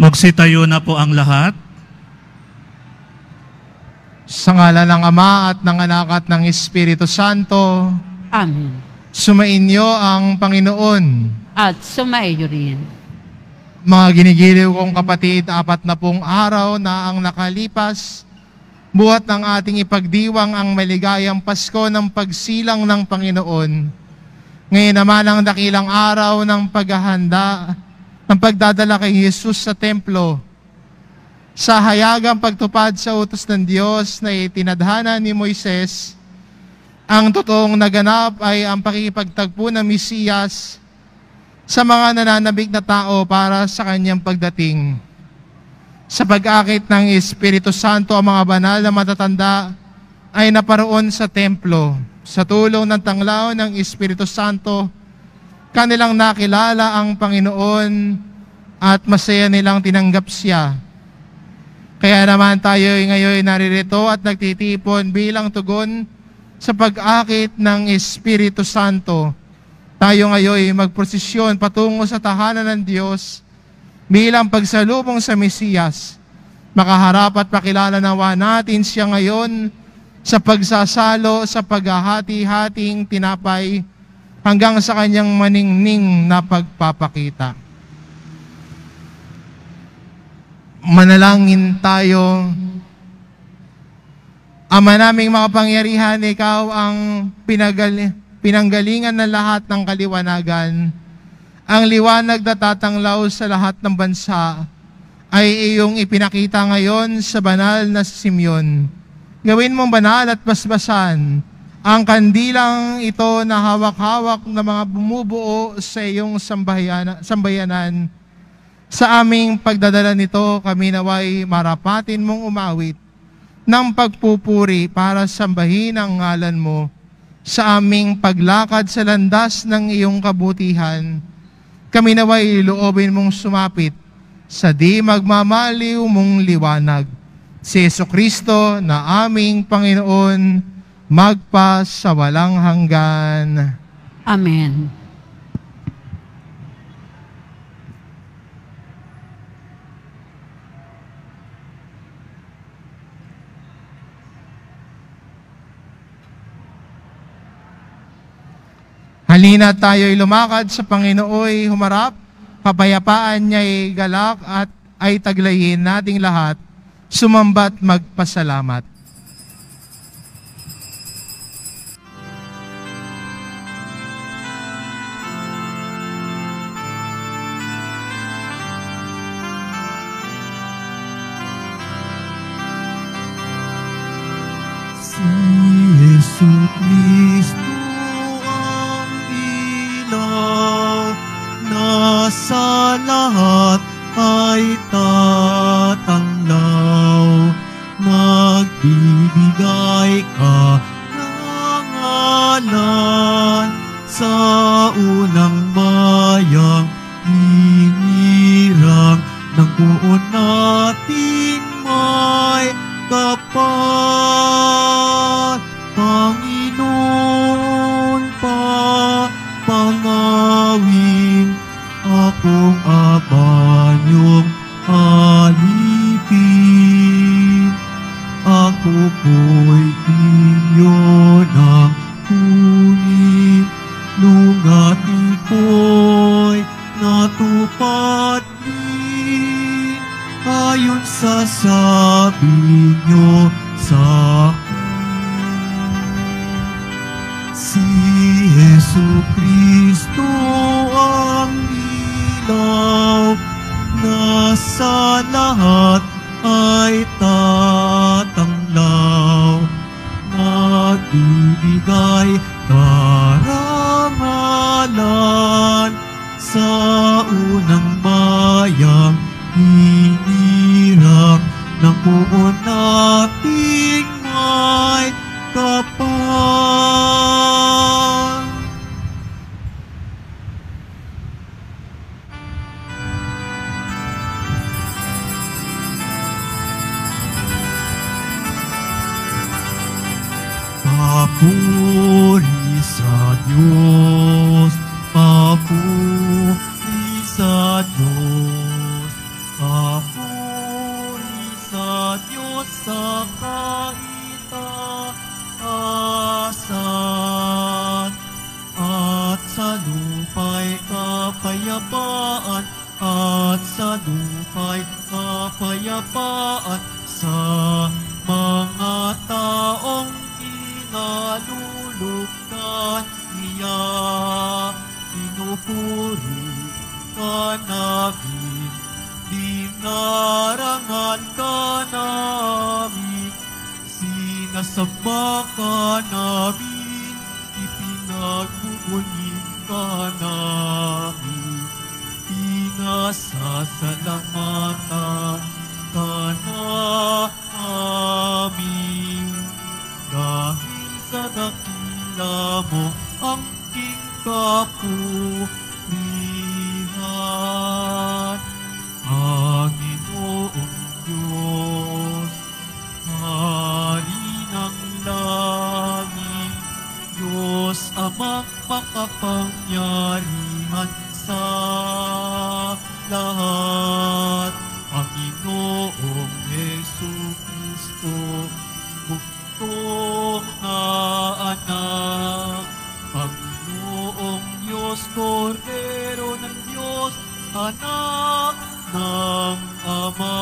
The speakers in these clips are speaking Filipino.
Magsitayo na po ang lahat. Sa ngalan ng Ama at ng Anak at ng Espiritu Santo. Amen. Sumainyo ang Panginoon. At sumaiyo rin. Mga ginigiliw kong kapatid, 40 araw na ang nakalipas, buhat ng ating ipagdiwang ang maligayang Pasko ng pagsilang ng Panginoon. Ngayon naman ang dakilang araw ng paghahanda, ng pagdadala kay Jesus sa templo. Sa hayagang pagtupad sa utos ng Diyos na itinadhana ni Moises, ang totoong naganap ay ang pakikipagtagpo ng Mesiyas sa mga nananabik na tao para sa kanyang pagdating. Sa pag-akit ng Espiritu Santo, ang mga banal na matatanda ay naparoon sa templo. Sa tulong ng tanglaw ng Espiritu Santo, kanilang nakilala ang Panginoon at masaya nilang tinanggap siya. Kaya naman tayo ngayon naririto at nagtitipon bilang tugon sa pag-akit ng Espiritu Santo. Tayo ngayon magprosesyon patungo sa tahanan ng Diyos bilang pagsalubong sa Mesiyas. Makaharap at pakilala nawa natin siya ngayon sa pagsasalo sa paghahati-hating tinapay hanggang sa kanyang maningning na pagpapakita. Manalangin tayo. Ama naming makapangyarihan, ikaw ang pinanggalingan ng lahat ng kaliwanagan. Ang liwanag na tatanglaw sa lahat ng bansa ay iyong ipinakita ngayon sa banal na Simeon. Gawin mong banal at basbasan ang kandilang ito na hawak-hawak na mga bumubuo sa iyong sambayanan. Sa aming pagdadala nito, kami naway marapatin mong umawit ng pagpupuri para sambahin ang ngalan mo sa aming paglakad sa landas ng iyong kabutihan. Kami naway loobin mong sumapit sa di magmamaliw mong liwanag. Si Jesucristo na aming Panginoon, magpa sa walang hanggan. Amen. Halina tayo'y lumakad sa Panginooy humarap, kapayapaan niya'y galak at ay taglayin nating lahat, sumamba't magpasalamat. Si Jesucristo na sa lahat ay tatanglaw, magbibigay ka ng ngalan sa unang bayang hinirang ng buon nating may kapal. Panginoon, pangawin akong abanyong alipin. Ako po'y inyo ng kunin, nung ating po'y natupad din, ayon sa sabi nyo sa akin. Si Jesucristo ang ilaw na sa lahat ay tatanglaw, magbibigay karangalan sa unang bayang hinirang ng buon nating may kapal. Papuri sa Diyos, papuri sa Diyos, papuri sa kaitaasan, at sa lupa'y kapayapaan, at sa lupa'y kapayapaan sa mga taong inalulugdan niya. Pinupuri ka namin, dinarangal ka namin, sinasamba ka namin, ipinagmumuni ka namin, pinasasalamatan ka namin. Dahil sa dakila mo ang king kapurihan, Panginoong Diyos, Hari ng langit, Diyos Amang makapangyarihan sa lahat, Panginoong Jesucristo, buktong na anak, Panginoong Diyos, Kordero ng Diyos, anak ng Ama.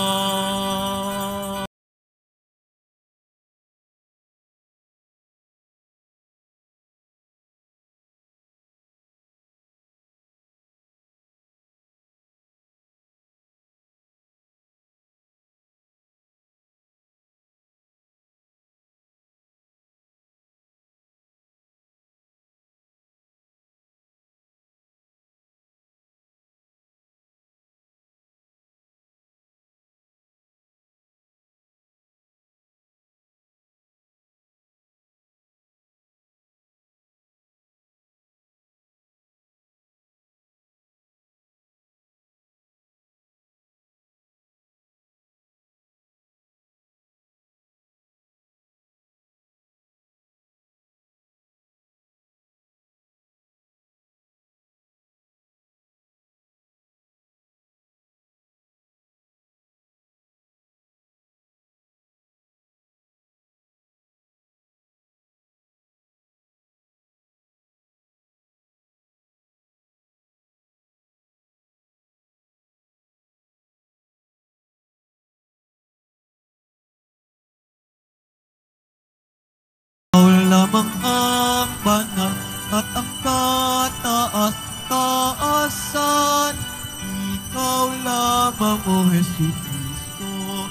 Ikaw lamang ang banal at ang kataas-taasan. Ikaw lamang, O Jesucristo,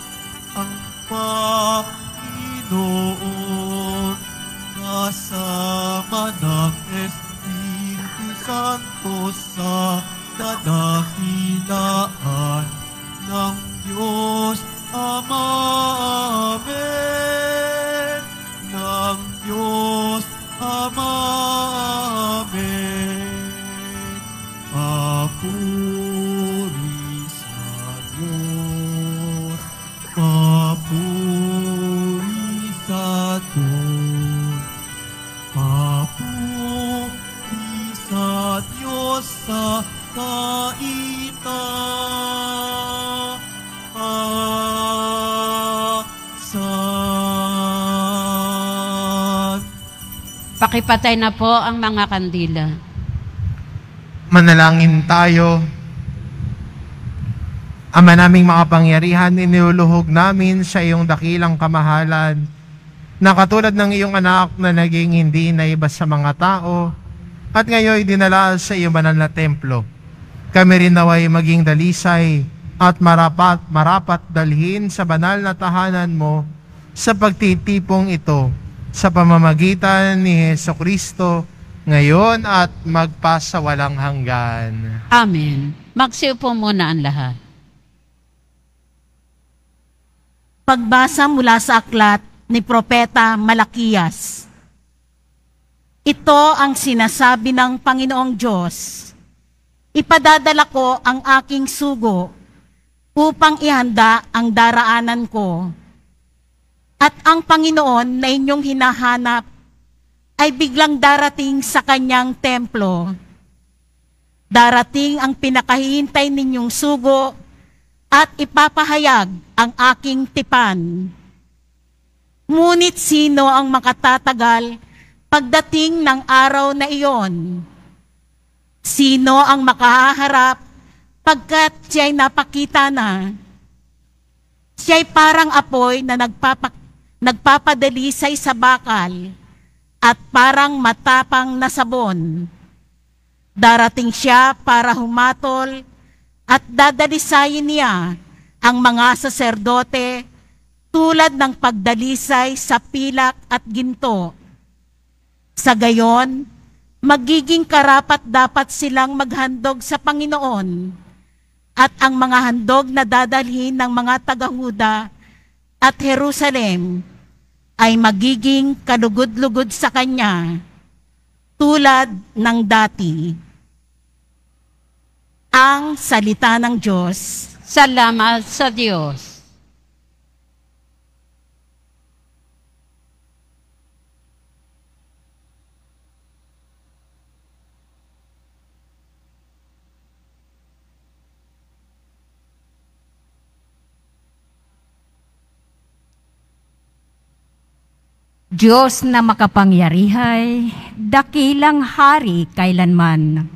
ang Panginoon. Kasama ng Espiritu Santo sa kadakilaan ng Diyos Ama. Amen. Ng Diyos Ama. Amen. Papuri sa Diyos. Papuri sa Diyos. Papuri sa Diyos sa kaitaasan. Pakipatay na po ang mga kandila. Manalangin tayo. Ama naming makapangyarihan, iniluluhog namin sa iyong dakilang kamahalan na katulad ng iyong anak na naging hindi naiba sa mga tao at ngayon dinala sa iyong banal na templo. Kami rin naway maging dalisay at marapat dalhin sa banal na tahanan mo sa pagtitipong ito sa pamamagitan ni Jesucristo ngayon at magpasawalang hanggan. Amen. Magsiupo muna ang lahat. Pagbasa mula sa aklat ni Propeta Malakiyas. Ito ang sinasabi ng Panginoong Diyos. Ipadadala ko ang aking sugo upang ihanda ang daraanan ko. At ang Panginoon na inyong hinahanap ay biglang darating sa kanyang templo. Darating ang pinakahihintay ninyong sugo at ipapahayag ang aking tipan. Ngunit sino ang makatatagal pagdating ng araw na iyon? Sino ang makaharap pagkat siya'y napakita na? Siya'y parang apoy na nagpapadalisay sa bakal at parang matapang na sabon. Darating siya para humatol at dadalisayin niya ang mga saserdote tulad ng pagdalisay sa pilak at ginto. Sa gayon, magiging karapat-dapat silang maghandog sa Panginoon at ang mga handog na dadalhin ng mga taga-Huda at Jerusalem ay magiging kalugod-lugod sa Kanya tulad ng dati. Ang salita ng Diyos. Salamat sa Diyos. Diyos na makapangyarihay, dakilang hari kailanman.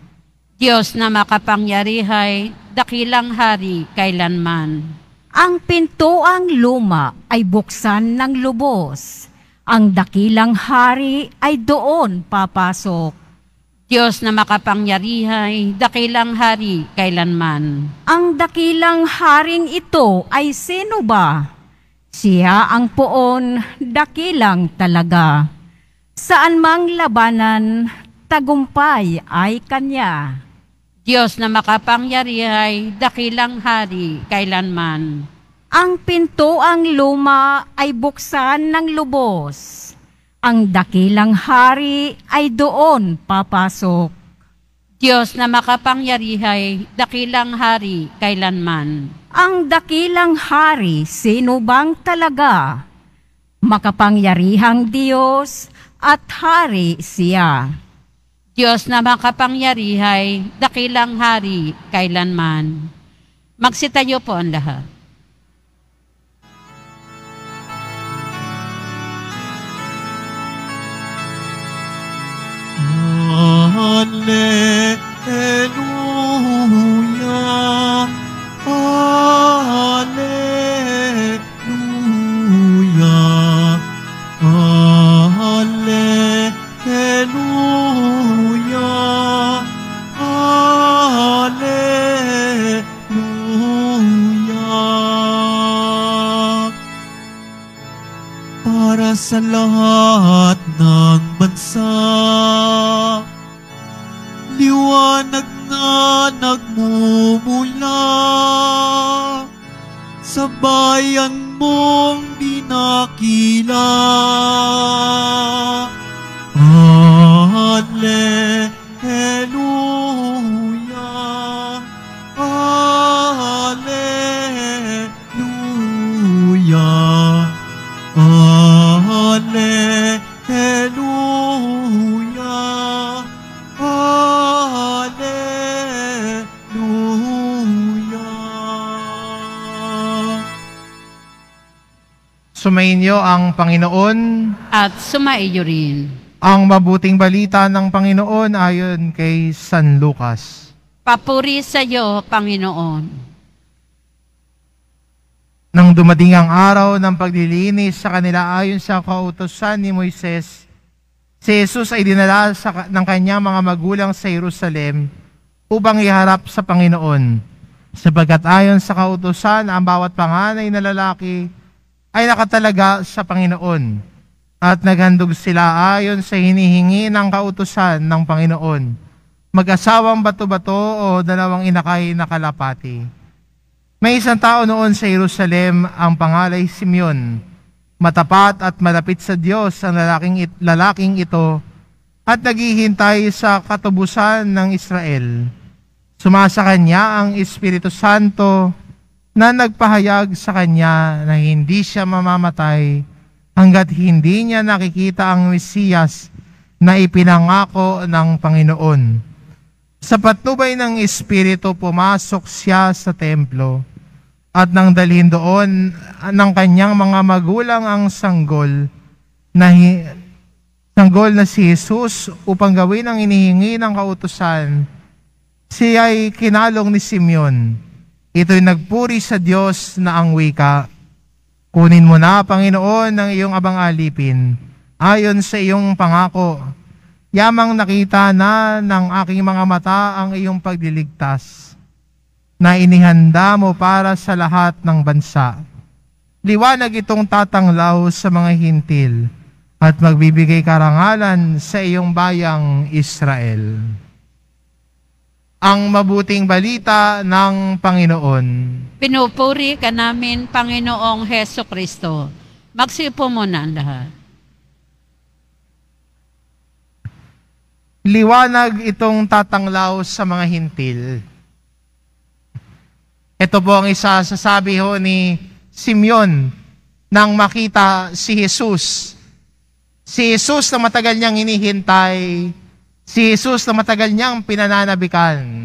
Diyos na makapangyarihay, dakilang hari kailanman. Ang pintuang luma ay buksan ng lubos. Ang dakilang hari ay doon papasok. Diyos na makapangyarihay, dakilang hari kailanman. Ang dakilang haring ito ay sino ba? Siya ang poon, dakilang talaga. Saan mang labanan, tagumpay ay Kanya. Diyos na makapangyarihay, dakilang hari kailanman. Ang pintuang luma ay buksan ng lubos. Ang dakilang hari ay doon papasok. Diyos na makapangyarihay, dakilang hari kailanman. Ang dakilang hari, sino bang talaga? Makapangyarihang Diyos at hari siya. Diyos na makapangyarihay, dakilang hari kailanman. Magsitayo po ang lahat. Hallelujah, Hallelujah, Hallelujah, Hallelujah. Para sa lahat ng bansa, liwanag na nagmumula sa bayan mong dinakila. Hallelujah, Hallelujah, Hallelujah, Hallelujah. Sumainyo ang Panginoon. At sumaiyo rin. Ang mabuting balita ng Panginoon ayon kay San Lucas. Papuri sa iyo, Panginoon. Nang dumating ang araw ng paglilinis sa kanila ayon sa kautusan ni Moises, si Jesus ay dinala ng kanyang mga magulang sa Jerusalem upang iharap sa Panginoon. Sapagkat ayon sa kautusan, ang bawat panganay na lalaki ay nakatalaga sa Panginoon. At naghandog sila ayon sa hinihingi ng kautusan ng Panginoon, mag-asawang bato-bato o dalawang inakay na kalapati. May isang tao noon sa Jerusalem, ang pangalay Simeon. Matapat at malapit sa Diyos ang lalaking ito at naghihintay sa katubusan ng Israel. Sumasa kanya ang Espiritu Santo na nagpahayag sa kanya na hindi siya mamamatay hanggat hindi niya nakikita ang Mesiyas na ipinangako ng Panginoon. Sa patnubay ng Espiritu, pumasok siya sa templo at nang dalhin doon ng kanyang mga magulang ang sanggol na si Jesus upang gawin ang inihingi ng kautusan, siya ay kinalong ni Simeon. Ito'y nagpuri sa Diyos na ang wika, "Kunin mo na, Panginoon, ang iyong abang alipin, ayon sa iyong pangako. Yamang nakita na ng aking mga mata ang iyong pagliligtas, na inihanda mo para sa lahat ng bansa. Liwanag itong tatanglaw sa mga hintil, at magbibigay karangalan sa iyong bayang Israel." Ang mabuting balita ng Panginoon. Pinupuri ka namin, Panginoong Heso Kristo. Magsipo muna ang lahat. Liwanag itong tatanglaw sa mga hintil. Ito po ang isa sa sabi ho ni Simeon nang makita si Jesus. Si Jesus na matagal niyang hinihintay, si Jesus na matagal niyang pinananabikan.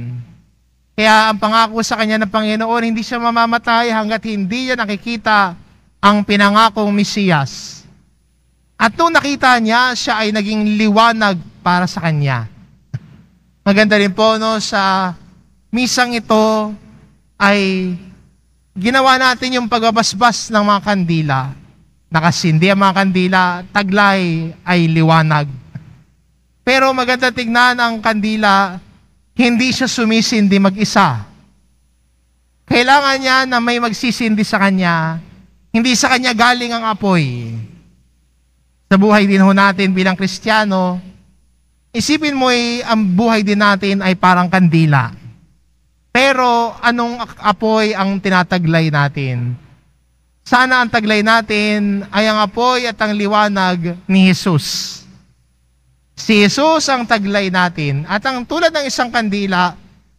Kaya ang pangako sa kanya ng Panginoon, hindi siya mamamatay hanggat hindi niya nakikita ang pinangakong Mesiyas. At nung nakita niya, siya ay naging liwanag para sa kanya. Maganda rin po, no, sa misang ito ay ginawa natin yung pagbabasbas ng mga kandila. Nakasindi ang mga kandila, taglay ay liwanag. Pero maganda tignan ang kandila, hindi siya sumisindi mag-isa. Kailangan niya na may magsisindi sa kanya, hindi sa kanya galing ang apoy. Sa buhay din ho natin bilang Kristiyano, isipin mo ang buhay din natin ay parang kandila. Pero anong apoy ang tinataglay natin? Sana ang taglay natin ay ang apoy at ang liwanag ni Jesus. Si Jesus ang taglay natin. At ang tulad ng isang kandila,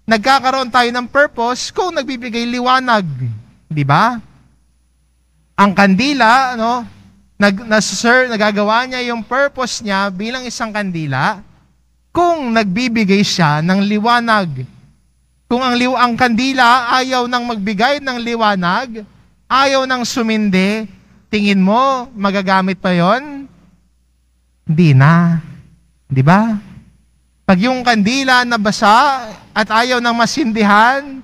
nagkakaroon tayo ng purpose kung nagbibigay liwanag. Di ba? Ang kandila, no, nagagawa niya yung purpose niya bilang isang kandila kung nagbibigay siya ng liwanag. Kung ang kandila ayaw nang magbigay ng liwanag, ayaw nang sumindi, tingin mo, magagamit pa yon? Hindi na. Di ba? Pag yung kandila nabasa at ayaw nang masindihan,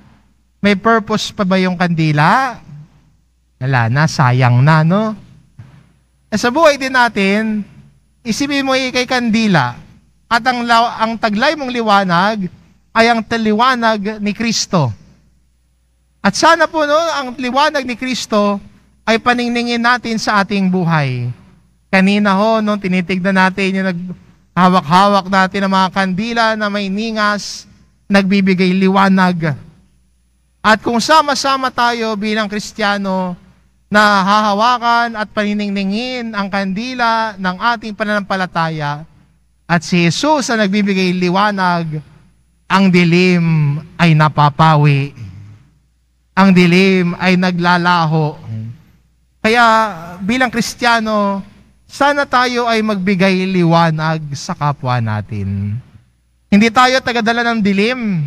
may purpose pa ba yung kandila? Wala na, sayang na, no? Sa buhay din natin, isipin mo kay kandila at ang taglay mong liwanag ay ang liwanag ni Kristo. At sana po, no, ang liwanag ni Kristo ay paningningin natin sa ating buhay. Kanina ho, no, tinitignan natin yung hawak-hawak natin ng mga kandila na may ningas, nagbibigay liwanag. At kung sama-sama tayo bilang Kristiyano na hahawakan at paningningin ang kandila ng ating pananampalataya at si Jesus ang nagbibigay liwanag, ang dilim ay napapawi. Ang dilim ay naglalaho. Kaya bilang Kristiyano, sana tayo ay magbigay liwanag sa kapwa natin. Hindi tayo tagadala ng dilim.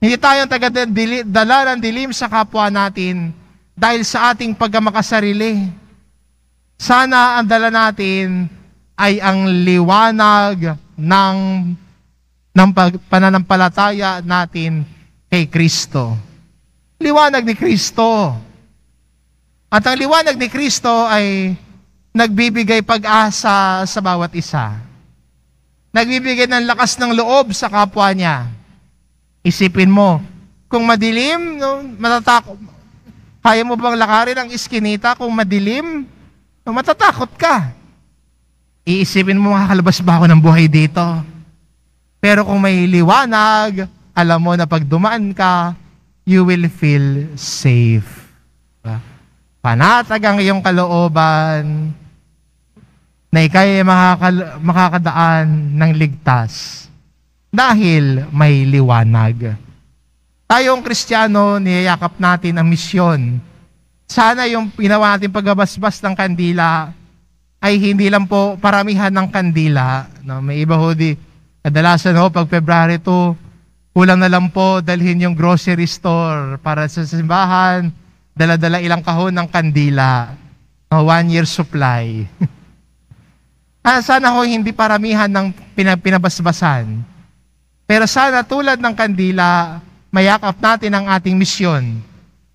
Hindi tayo tagadala ng dilim sa kapwa natin dahil sa ating pagkamakasarili. Sana ang dala natin ay ang liwanag ng pananampalataya natin kay Kristo. Liwanag ni Kristo. At ang liwanag ni Kristo ay nagbibigay pag-asa sa bawat isa. Nagbibigay ng lakas ng loob sa kapwa niya. Isipin mo, kung madilim, no, matatakot. Kaya mo bang lakarin ang iskinita kung madilim? No, matatakot ka. Iisipin mo, makakalabas ba ako ng buhay dito? Pero kung may liwanag, alam mo na pag dumaan ka, you will feel safe. Panatag ang iyong kalooban na ikay makakadaan ng ligtas dahil may liwanag. Tayong Kristiyano, niyayakap natin ang misyon. Sana yung ginawa natin pagbabasbas ng kandila ay hindi lang po paramihan ng kandila. No, may iba ho kadalasan ho, pag February 2, kulang na lang po dalhin yung grocery store para sa simbahan, dala-dala ilang kahon ng kandila. 1-year supply. Sana ho hindi paramihan ng pinabasbasan. Pero sana tulad ng kandila, mayakap natin ang ating misyon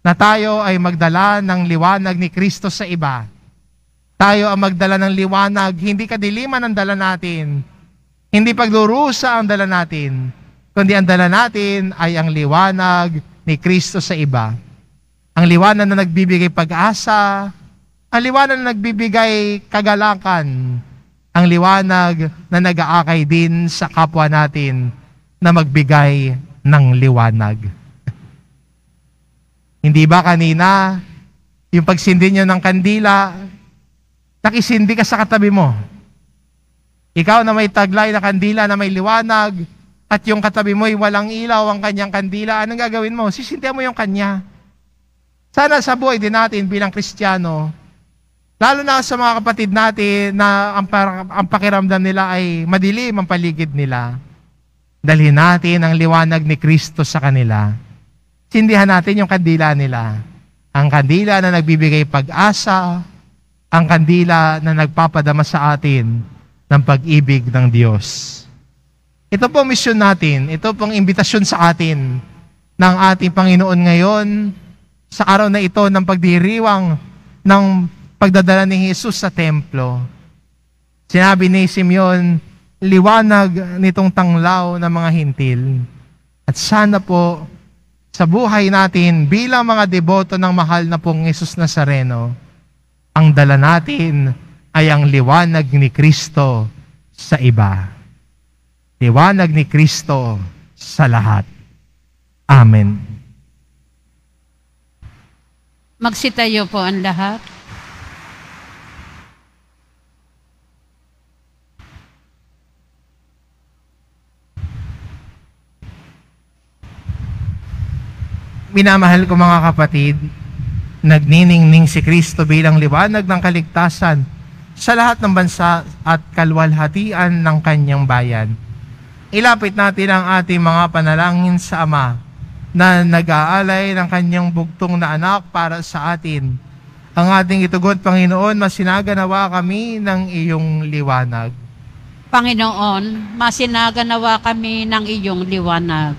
na tayo ay magdala ng liwanag ni Kristo sa iba. Tayo ang magdala ng liwanag, hindi kadiliman ang dala natin, hindi pagdurusa ang dala natin, kundi ang dala natin ay ang liwanag ni Kristo sa iba. Ang liwanag na nagbibigay pag-asa, ang liwanag na nagbibigay kagalakan, ang liwanag na nag-aakay din sa kapwa natin na magbigay ng liwanag. Hindi ba kanina, yung pagsindi nyo ng kandila, nakisindi ka sa katabi mo. Ikaw na may taglay na kandila na may liwanag, at yung katabi mo ay walang ilaw ang kanyang kandila, anong gagawin mo? Sisindihan mo yung kanya. Sana sa buhay din natin bilang Kristiyano, lalo na sa mga kapatid natin na ang pakiramdam nila ay madilim ang paligid nila, dalhin natin ang liwanag ni Kristo sa kanila. Sindihan natin yung kandila nila. Ang kandila na nagbibigay pag-asa, ang kandila na nagpapadama sa atin ng pag-ibig ng Diyos. Ito po misyon natin, ito pong imbitasyon sa atin ng ating Panginoon ngayon sa araw na ito ng pagdiriwang ng pagdadala ni Jesus sa templo. Sinabi ni Simeon, liwanag nitong tanglaw ng mga hintil. At sana po, sa buhay natin bilang mga deboto ng mahal na pong Jesus Nazareno, ang dala natin ay ang liwanag ni Kristo sa iba. Liwanag ni Kristo sa lahat. Amen. Magsitayo po ang lahat. Minamahal ko mga kapatid, nagniningning si Kristo bilang liwanag ng kaligtasan sa lahat ng bansa at kalwalhatian ng kanyang bayan. Ilapit natin ang ating mga panalangin sa Ama na nag-aalay ng kanyang bugtong na anak para sa atin. Ang ating itugon, Panginoon, masinaganawa kami ng iyong liwanag. Panginoon, masinaganawa kami ng iyong liwanag.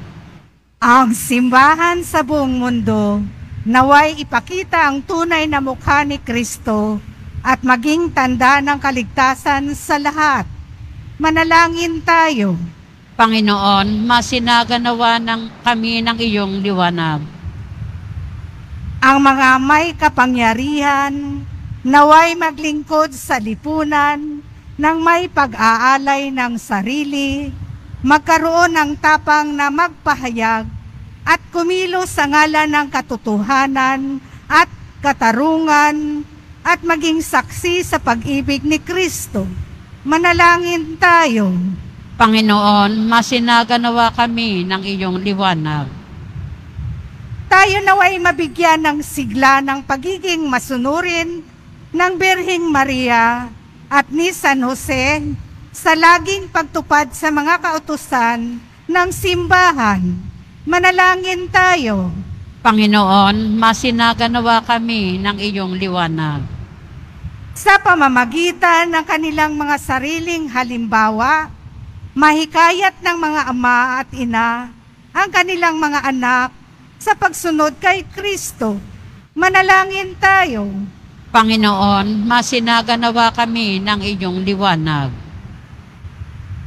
Ang simbahan sa buong mundo, naway ipakita ang tunay na mukha ni Kristo at maging tanda ng kaligtasan sa lahat. Manalangin tayo. Panginoon, masinaganawa kami ng iyong liwanag. Ang mga may kapangyarihan, naway maglingkod sa lipunan ng may pag-aalay ng sarili, magkaroon ng tapang na magpahayag at kumilos sa ngalan ng katotohanan at katarungan at maging saksi sa pag-ibig ni Kristo. Manalangin tayo. Panginoon, masinaganawa kami ng iyong liwanag. Tayo naway mabigyan ng sigla ng pagiging masunurin ng Birheng Maria at ni San Jose sa laging pagtupad sa mga kautusan ng simbahan. Manalangin tayo. Panginoon, masinaganawa kami ng iyong liwanag. Sa pamamagitan ng kanilang mga sariling halimbawa, mahikayat ng mga ama at ina ang kanilang mga anak sa pagsunod kay Kristo. Manalangin tayo. Panginoon, masinaganawa kami ng iyong liwanag.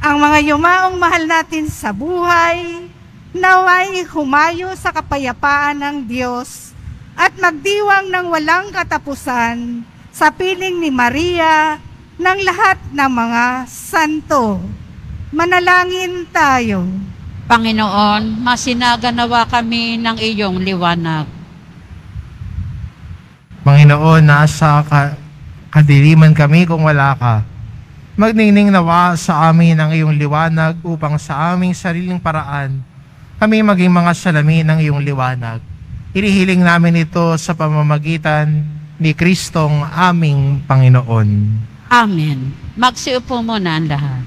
Ang mga yumaong mahal natin sa buhay, naway humayo sa kapayapaan ng Diyos at magdiwang ng walang katapusan sa piling ni Maria ng lahat ng mga santo. Manalangin tayo. Panginoon, masinaganawa kami ng iyong liwanag. Panginoon, nasa kadiliman kami kung wala ka. Magningning nawa sa amin ang iyong liwanag upang sa aming sariling paraan kami maging mga salamin ng iyong liwanag. Inihiling namin ito sa pamamagitan ni Kristong aming Panginoon. Amen. Magsiupo muna ang lahat.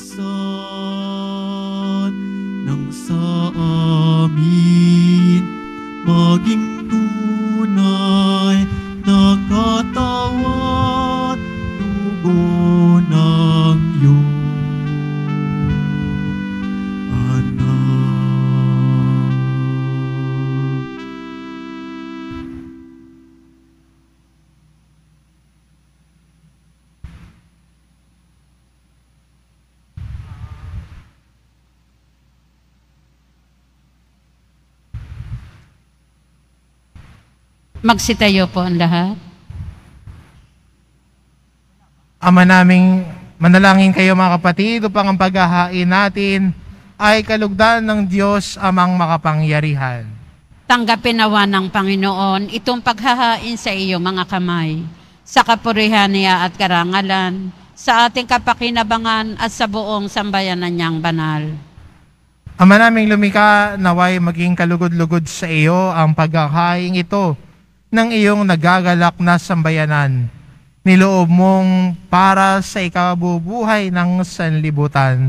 kaligtasan nang sa amin maging tunay na katawan dugo ng iyong anak. Magsitayo po ang lahat. Ama naming manalangin kayo mga kapatid upang ang paghahain natin ay kalugdan ng Diyos amang makapangyarihan. Tanggapin nawa ng Panginoon itong paghahain sa iyo mga kamay, sa kapurihan niya at karangalan, sa ating kapakinabangan at sa buong sambayanan niyang banal. Ama naming lumikha, naway maging kalugod-lugod sa iyo ang paghahain ito ng iyong nagagalak na sambayanan. Niloob mong para sa ikabubuhay ng sanlibutan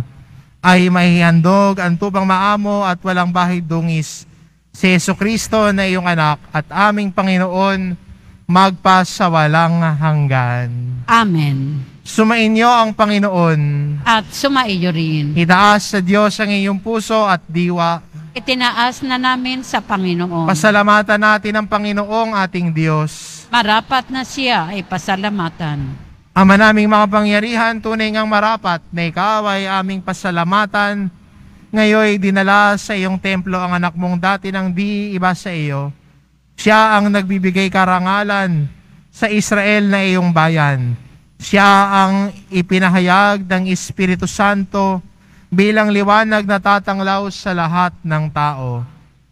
ay maihandog ang tupang maamo at walang bahid dungis si Jesucristo na iyong anak at aming Panginoon magpasawalang hanggan. Amen. Sumainyo ang Panginoon. At sumaiyo rin. Itaas sa Diyos ang iyong puso at diwa. Itinaas na namin sa Panginoon. Pasalamatan natin ang Panginoong ating Diyos. Marapat na siya ay pasalamatan. Ama naming mga pangyarihan, tunay ngang marapat na ikaw ay aming pasalamatan. Ngayoy dinala sa iyong templo ang anak mong dati nang di iba sa iyo. Siya ang nagbibigay karangalan sa Israel na iyong bayan. Siya ang ipinahayag ng Espiritu Santo bilang liwanag na tatanglaw sa lahat ng tao.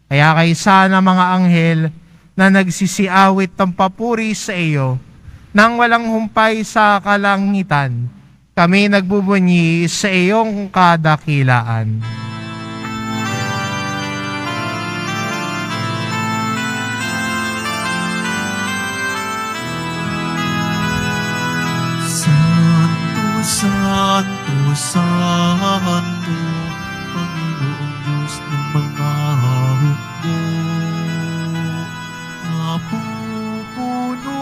Kaya kaysa na mga anghel na nagsisiawit ng papuri sa iyo, nang walang humpay sa kalangitan, kami nagbubunyi sa iyong kadakilaan. Santo, Santo, Santo, Panginoong Diyos ng mga hukbo. Napupuno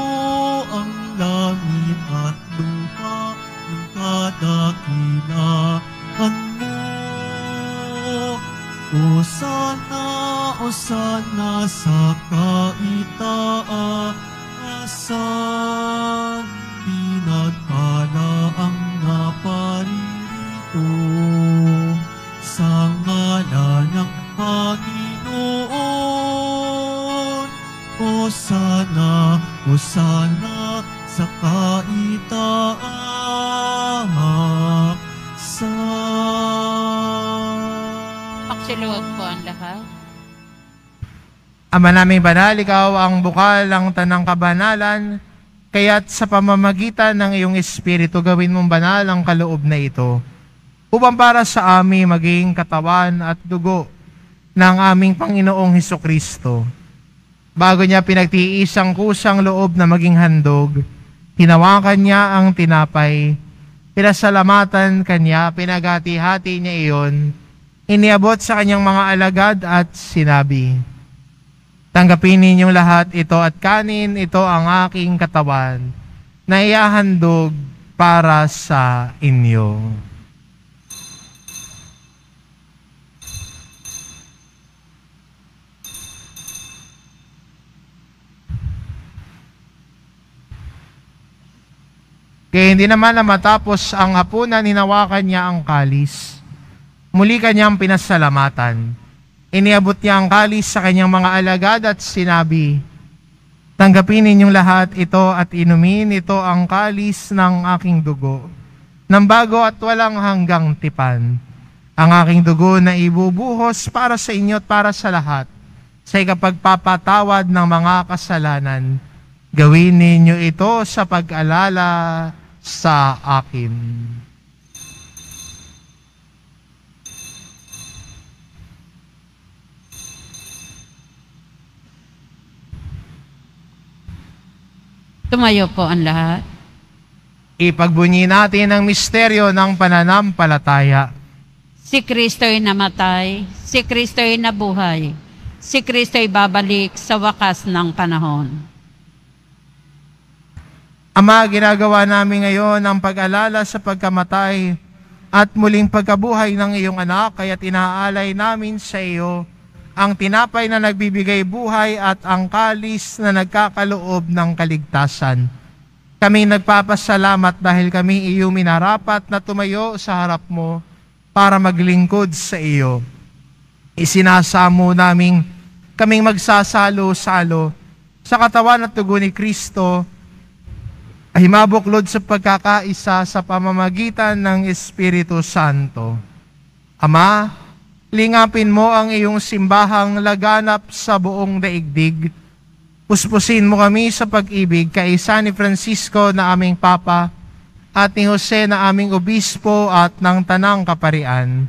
ang langit at lupa ng kadakilaan mo. Osana sa kaitaasan, pinagpala ang naparirito sa ngalan ng Panginoon. Osana, Osana sa kaitaasan. Magsiluwag po ang lahat. Ama naming banal, ikaw ang bukal ng tanang kabanalan, kaya't sa pamamagitan ng iyong Espiritu gawin mong banal ang kaloob na ito, upang para sa amin maging katawan at dugo ng aming Panginoong Hesukristo. Bago niya pinagtiis ang kusang loob na maging handog, hinawakan niya ang tinapay, pinasalamatan kanya, pinagati-hati niya iyon, iniabot sa kanyang mga alagad at sinabi, "Tanggapin ninyong lahat ito at kanin, ito ang aking katawan na iahandog para sa inyo." Kaya hindi naman na matapos ang hapunan, hinawakan niya ang kalis. Muli kanyang pinasalamatan. Iniabot niya ang kalis sa kanyang mga alagad at sinabi, "Tanggapin ninyong lahat ito at inumin, ito ang kalis ng aking dugo, ng bago at walang hanggang tipan. Ang aking dugo na ibubuhos para sa inyo at para sa lahat, sa ikapagpapatawad ng mga kasalanan. Gawin ninyo ito sa pag-alala sa akin." Tumayo po ang lahat. Ipagbunyi natin ang misteryo ng pananampalataya. Si Kristo'y namatay, si Kristo'y nabuhay, si Kristo'y babalik sa wakas ng panahon. Ama, ginagawa namin ngayon ang pag-alala sa pagkamatay at muling pagkabuhay ng iyong anak, kaya't inaalay namin sa iyo ang tinapay na nagbibigay buhay at ang kalis na nagkakaloob ng kaligtasan. Kami nagpapasalamat dahil kami iyong minarapat na tumayo sa harap mo para maglingkod sa iyo. Isinasamo namin kaming magsasalo-salo sa katawan at dugo ni Kristo ay mabuklod sa pagkakaisa sa pamamagitan ng Espiritu Santo. Ama, lingapin mo ang iyong simbahang laganap sa buong daigdig. Puspusin mo kami sa pag-ibig kaisa ni Francisco na aming Papa at ni Jose na aming Obispo at ng Tanang Kaparian.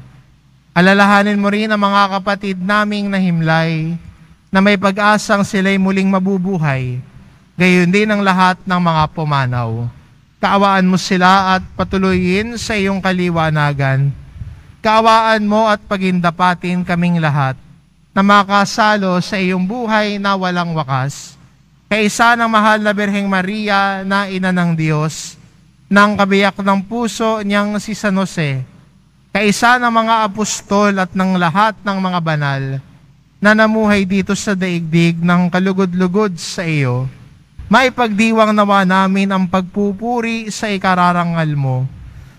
Alalahanin mo rin ang mga kapatid naming nahimlay na may pag-asang sila'y muling mabubuhay, gayon din ang lahat ng mga pumanaw. Kaawaan mo sila at patuloyin sa iyong kaliwanagan. Kaawaan mo at pagindapatin kaming lahat na makasalo sa iyong buhay na walang wakas. Kaisa ng mahal na Birheng Maria na ina ng Diyos, ng kabiyak ng puso niyang si San Jose, kaisa ng mga apostol at ng lahat ng mga banal na namuhay dito sa daigdig ng kalugod-lugod sa iyo, maipagdiwang nawa namin ang pagpupuri sa ikararangal mo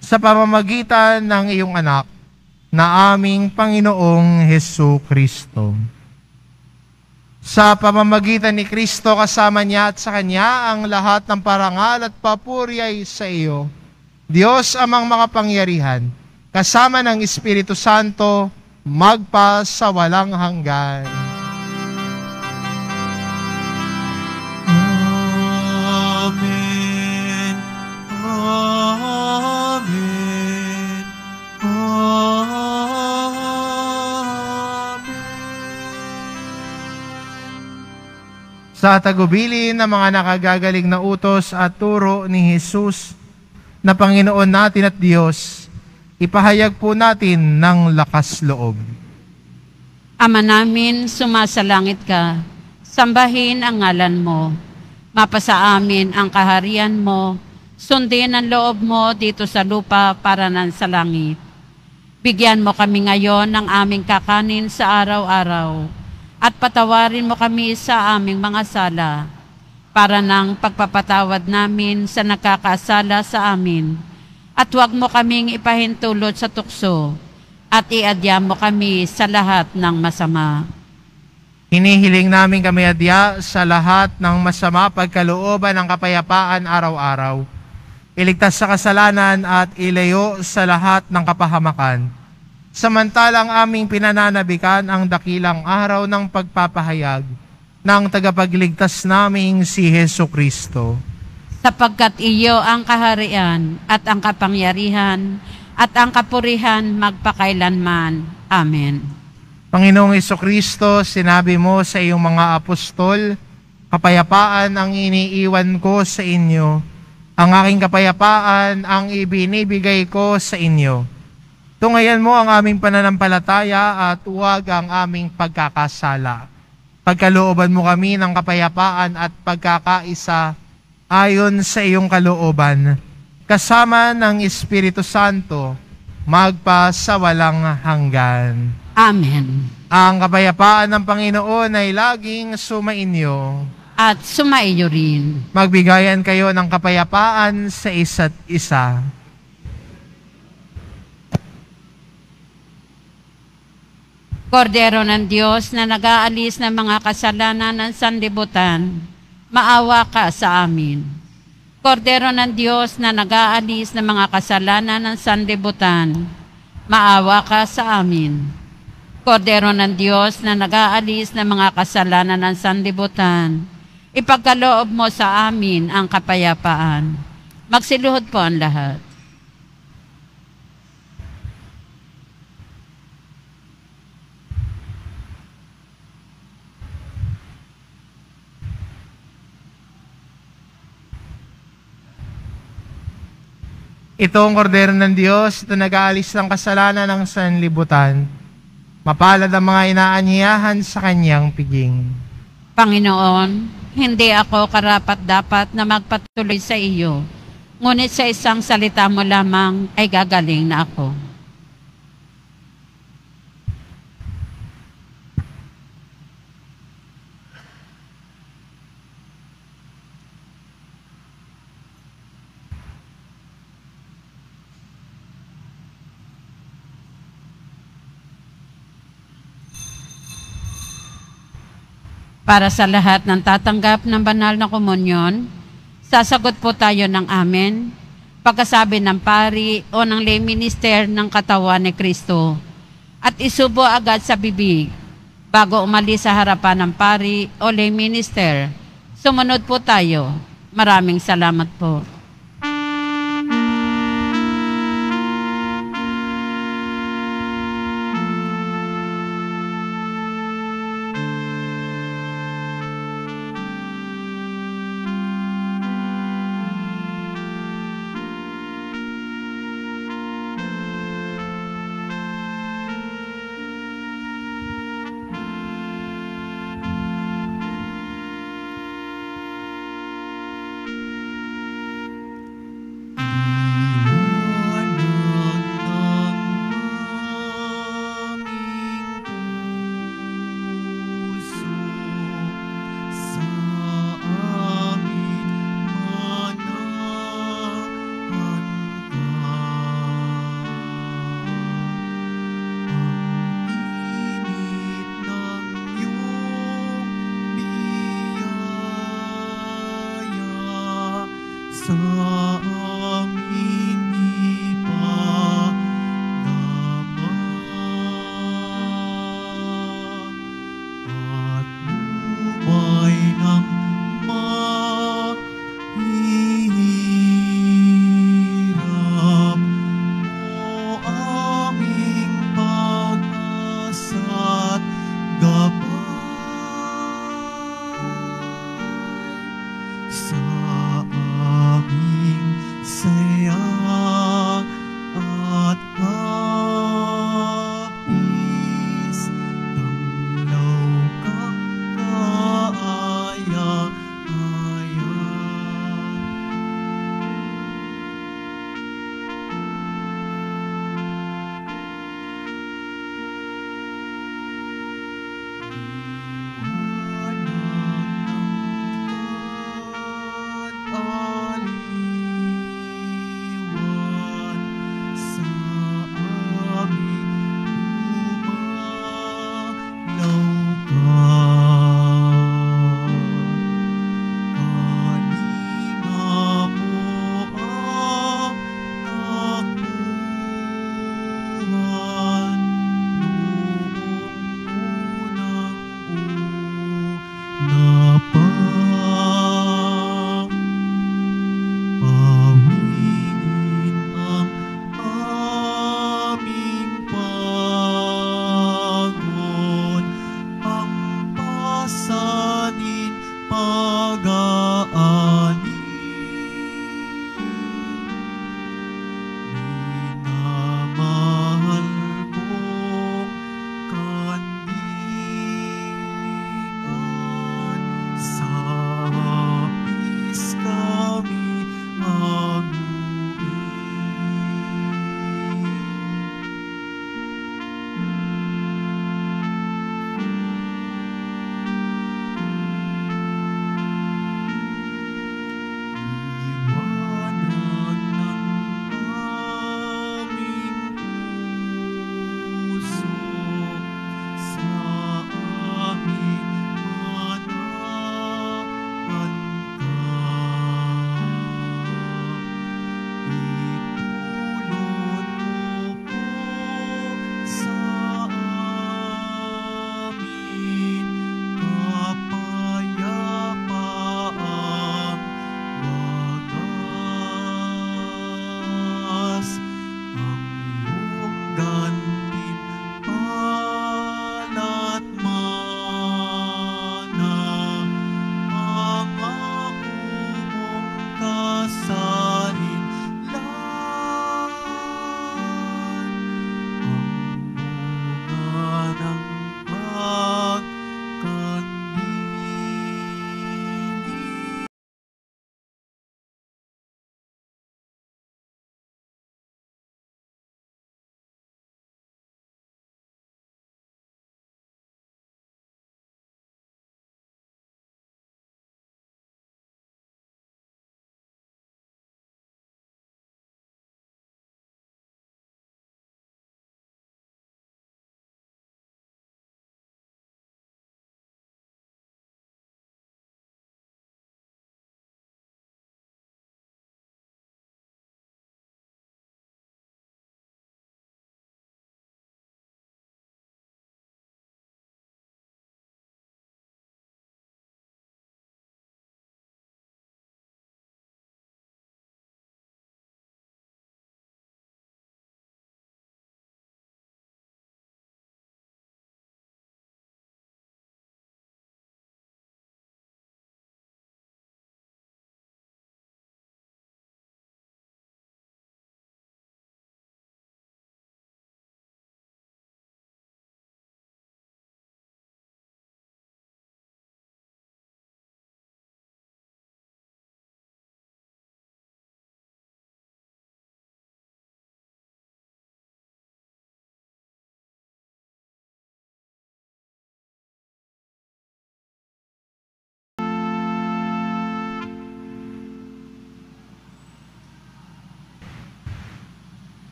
sa pamamagitan ng iyong anak na aming Panginoong Hesukristo. Sa pamamagitan ni Kristo kasama niya at sa Kanya ang lahat ng parangal at papuri ay sa iyo, Diyos amang makapangyarihan, kasama ng Espiritu Santo, magpa sa walang hanggan. Amen. Amen. Amen. Sa tagubilin ng mga nakagagaling na utos at turo ni Jesus na Panginoon natin at Diyos, ipahayag po natin ng lakas loob. Ama namin, sumasalangit ka, sambahin ang ngalan mo. Mapasa amin ang kaharian mo, sundin ang loob mo dito sa lupa para nan sa langit. Bigyan mo kami ngayon ng aming kakanin sa araw-araw, at patawarin mo kami sa aming mga sala, para nang pagpapatawad namin sa nakakasala sa amin. At huwag mo kaming ipahintulot sa tukso, at iadya mo kami sa lahat ng masama. Hinihiling namin kami adya sa lahat ng masama pagkalooban ng kapayapaan araw-araw. Iligtas sa kasalanan at ilayo sa lahat ng kapahamakan. Samantalang aming pinananabikan ang dakilang araw ng pagpapahayag ng tagapagligtas naming si Hesukristo. Sapagkat iyo ang kaharian at ang kapangyarihan at ang kapurihan magpakailanman. Amen. Panginoong Hesukristo, sinabi mo sa iyong mga apostol, kapayapaan ang iniiwan ko sa inyo, ang aking kapayapaan ang ibinibigay ko sa inyo. Tungayan mo ang aming pananampalataya at huwag ang aming pagkakasala. Pagkalooban mo kami ng kapayapaan at pagkakaisa ayon sa iyong kalooban, kasama ng Espiritu Santo, magpa sa walang hanggan. Amen. Ang kapayapaan ng Panginoon ay laging sumainyo. At sumaiyo rin. Magbigayan kayo ng kapayapaan sa isa't isa. Kordero ng Diyos na nag-aalis ng mga kasalanan ng sanlibutan, maawa ka sa amin. Kordero ng Diyos na nag-aalis ng mga kasalanan ng sanlibutan, maawa ka sa amin. Kordero ng Diyos na nag-aalis ng mga kasalanan ng sanlibutan, ipagkaloob mo sa amin ang kapayapaan. Magsiluhod po ang lahat. Ito ang kordero ng Diyos, ito nag-aalis ng kasalanan ng sanlibutan. Mapalad ang mga inaanyayahan sa kanyang piging. Panginoon, hindi ako karapat-dapat na magpatuloy sa iyo, ngunit sa isang salita mo lamang ay gagaling na ako. Para sa lahat ng tatanggap ng banal na komunyon, sasagot po tayo ng amen, pagkasabi ng pari o ng lay minister ng katawan ni Kristo, at isubo agad sa bibig bago umalis sa harapan ng pari o lay minister. Sumunod po tayo. Maraming salamat po.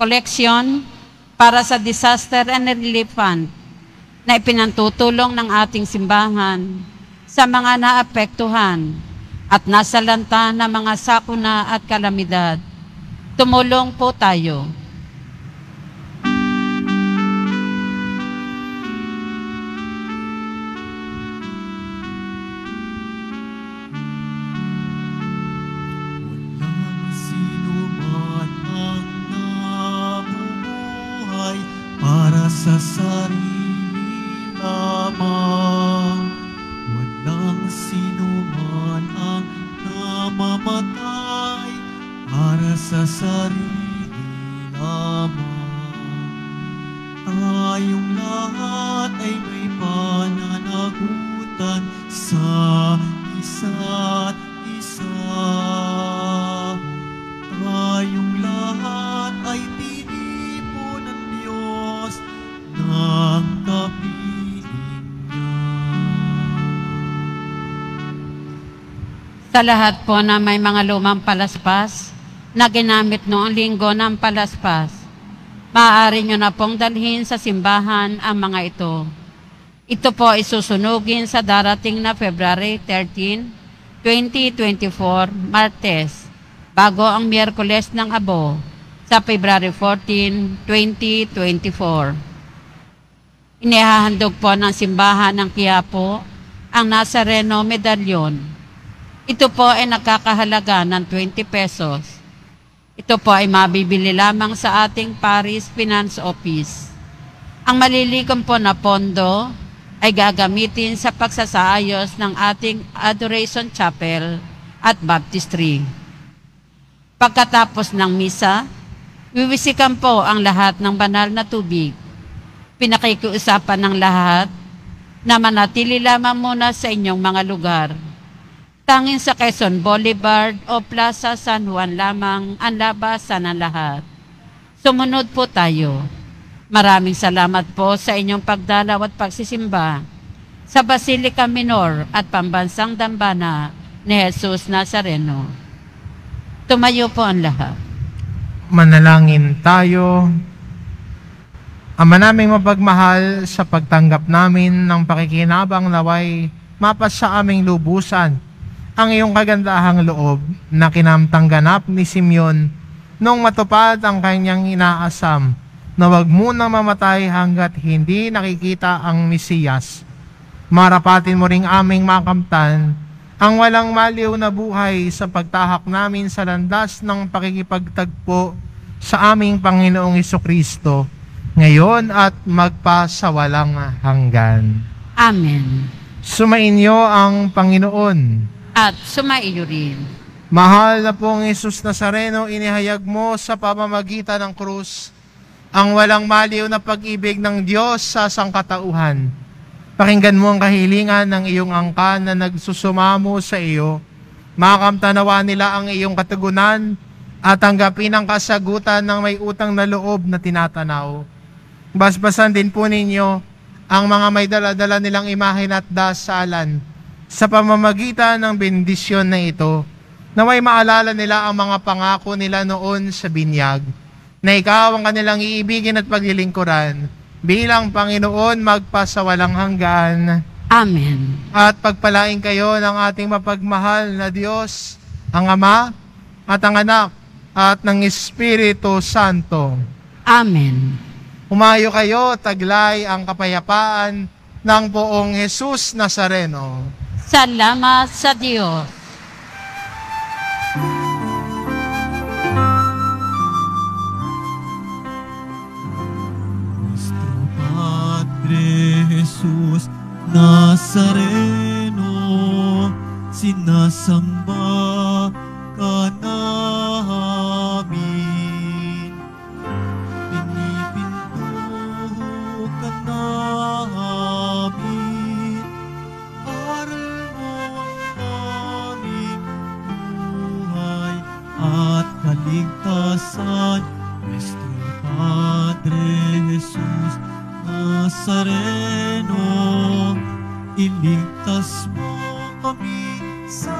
collection para sa Disaster and Relief Fund na ipinantutulong ng ating simbahan sa mga naapektuhan at nasalanta ng mga sakuna at kalamidad. Tumulong po tayo. Walang sino man ang nabubuhay para sa sarili lamang. Walang sino man ang namamatay para sa sarili lamang. Tayong lahat ay may pananagutan sa isa't isa. Tayong lahat ay tinipo ng Diyos ng kapiling niya. Sa lahat po na may mga lumang palaspas na ginamit noong linggo ng palaspas, maaari nyo na pong dalhin sa simbahan ang mga ito. Ito po ay susunugin sa darating na February 13, 2024, Martes, bago ang Miyerkules ng Abo, sa February 14, 2024. Inihahandog po ng simbahan ng Quiapo ang Nazareno Medallion. Ito po ay nakakahalaga ng 20 pesos. Ito po ay mabibili lamang sa ating Paris Finance Office. Ang malilikom po na pondo ay gagamitin sa pagsasaayos ng ating Adoration Chapel at Baptistry. Pagkatapos ng misa, wiwisikan po ang lahat ng banal na tubig. Pinakikiusapan ng lahat na manatili lamang muna sa inyong mga lugar. Tanging sa Quezon Boulevard o Plaza San Juan lamang ang labasan ng lahat. Sumunod po tayo. Maraming salamat po sa inyong pagdalaw at pagsisimba sa Basilica Minor at Pambansang Dambana ni Jesus Nazareno. Tumayo po ang lahat. Manalangin tayo. Ama naming mapagmahal, sa pagtanggap namin ng pakikinabang naway mapas sa aming lubusan ang iyong kagandahang loob na kinamtangganap ni Simeon nung matupad ang kanyang inaasam na wag munang mamatay hanggat hindi nakikita ang Mesiyas. Marapatin mo ring aming makamtan ang walang maliw na buhay sa pagtahak namin sa landas ng pakikipagtagpo sa aming Panginoong Hesukristo, ngayon at magpasawalang hanggan. Amen. Sumainyo ang Panginoon. At sumaiyo rin. Mahal na pong Jesus Nazareno, inihayag mo sa pamamagitan ng krus ang walang maliw na pag-ibig ng Diyos sa sangkatauhan. Pakinggan mo ang kahilingan ng iyong angkan na nagsusumamo sa iyo. Makamtanawa nila ang iyong katugunan at tanggapin ang kasagutan ng may utang na loob na tinatanaw. Basbasan din po ninyo ang mga may dala-dala nilang imahen at dasalan sa pamamagitan ng bendisyon na ito, naway maalala nila ang mga pangako nila noon sa binyag, na ikaw ang kanilang iibigin at paglilingkuran bilang Panginoon magpasawalang hanggan. Amen. At pagpalain kayo ng ating mapagmahal na Diyos, ang Ama at ang Anak at ng Espiritu Santo. Amen. Humayo kayo, taglay ang kapayapaan ng poong Jesus Nazareno. Salamat sa Diyos. Nuestro Padre Jesus Nazareno, sinasamba ka namin. Pinipinto ka namin. Aral mo ang aming buhay at kaligtasan. Nuestro Padre Jesus Nazareno, iligtas mo kami sa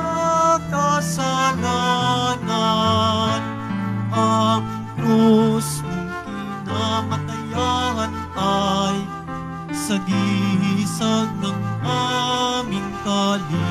kasalanan. Ang krus mong sagisag ng aming kaligtasan.